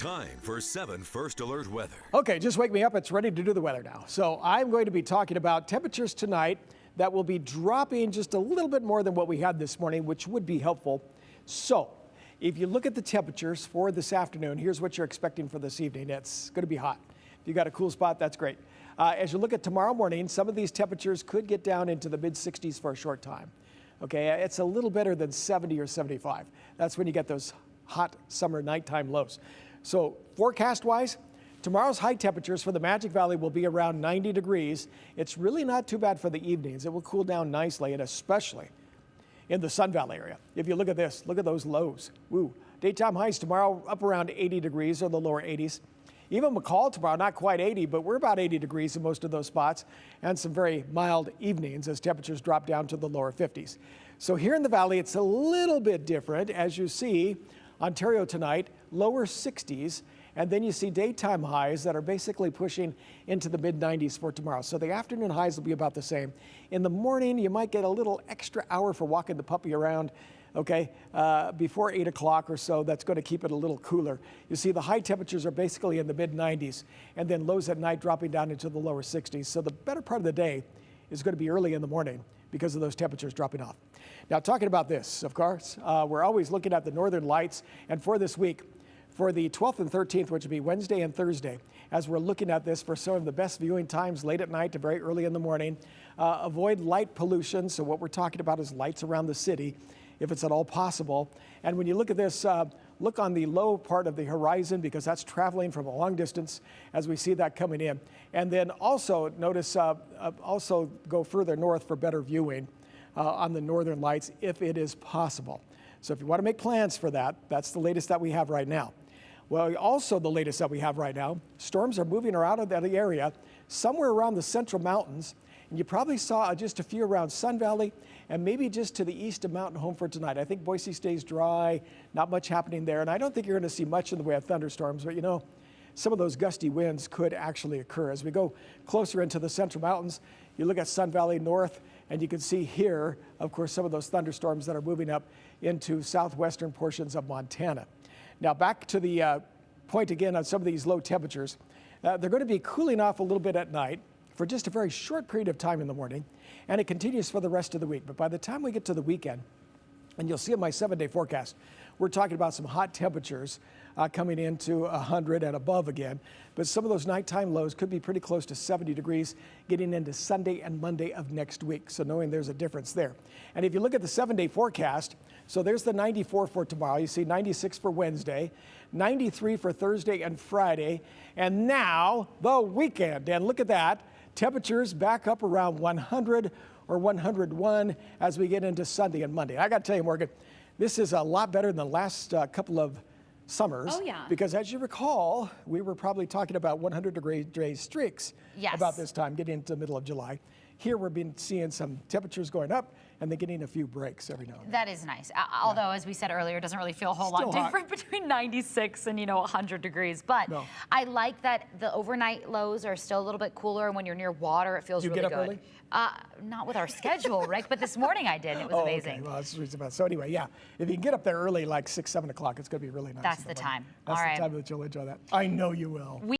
Time for 7 First Alert weather. Okay, just wake me up. It's ready to do the weather now. So I'm going to be talking about temperatures tonight that will be dropping just a little bit more than what we had this morning, which would be helpful. So if you look at the temperatures for this afternoon, here's what you're expecting for this evening. It's going to be hot. If you got a cool spot, that's great. As you look at tomorrow morning, some of these temperatures could get down into the mid-60s for a short time. Okay, it's a little better than 70 or 75. That's when you get those hot summer nighttime lows. So forecast-wise, tomorrow's high temperatures for the Magic Valley will be around 90 degrees. It's really not too bad for the evenings. It will cool down nicely, and especially in the Sun Valley area. If you look at this, look at those lows. Woo. Daytime highs tomorrow up around 80 degrees or the lower 80s. Even McCall tomorrow, not quite 80, but we're about 80 degrees in most of those spots, and some very mild evenings as temperatures drop down to the lower 50s. So here in the valley, it's a little bit different. As you see, Ontario tonight, lower 60s, and then you see daytime highs that are basically pushing into the mid-90s for tomorrow. So the afternoon highs will be about the same. In the morning, you might get a little extra hour for walking the puppy around, okay, before 8 o'clock or so. That's going to keep it a little cooler. You see the high temperatures are basically in the mid-90s, and then lows at night dropping down into the lower 60s. So the better part of the day is going to be early in the morning because of those temperatures dropping off. Now, talking about this, of course, we're always looking at the northern lights, and for this week, for the 12th and 13th, which will be Wednesday and Thursday, as we're looking at this for some of the best viewing times late at night to very early in the morning, avoid light pollution. So what we're talking about is lights around the city, if it's at all possible. And when you look at this, look on the low part of the horizon, because that's traveling from a long distance as we see that coming in. And then also notice, also go further north for better viewing on the northern lights if it is possible. So if you want to make plans for that, that's the latest that we have right now. Well, also the latest that we have right now, storms are moving around in that area, somewhere around the Central Mountains. And you probably saw just a few around Sun Valley and maybe just to the east of Mountain Home for tonight. I think Boise stays dry, not much happening there. And I don't think you're going to see much in the way of thunderstorms, but you know, some of those gusty winds could actually occur. As we go closer into the Central Mountains, you look at Sun Valley north, and you can see here, of course, some of those thunderstorms that are moving up into southwestern portions of Montana. Now back to the point again on some of these low temperatures. They're going to be cooling off a little bit at night for just a very short period of time in the morning, and it continues for the rest of the week. But by the time we get to the weekend, and you'll see in my 7-day forecast, we're talking about some hot temperatures coming into 100 and above again. But some of those nighttime lows could be pretty close to 70 degrees getting into Sunday and Monday of next week. So knowing there's a difference there. And if you look at the 7-day forecast, so there's the 94 for tomorrow. You see 96 for Wednesday, 93 for Thursday and Friday. And now the weekend. And look at that. Temperatures back up around 100 or 101 as we get into Sunday and Monday. I got to tell you, Morgan, this is a lot better than the last couple of summers. Oh, yeah. Because as you recall, we were probably talking about 100-degree streaks about this time, getting into the middle of July. Here we've been seeing some temperatures going up and then getting a few breaks every now and then. That is nice. Although, as we said earlier, it doesn't really feel a whole lot different between 96 and, 100 degrees. But I like that the overnight lows are still a little bit cooler, and when you're near water, it feels really good. You get up early? Not with our schedule, Rick, but this morning I did. It was amazing. Okay. Well, that's what it's about. So anyway, yeah, if you can get up there early, like 6, 7 o'clock, it's going to be really nice. That's the time. That's All right. the time that you'll enjoy that. I know you will.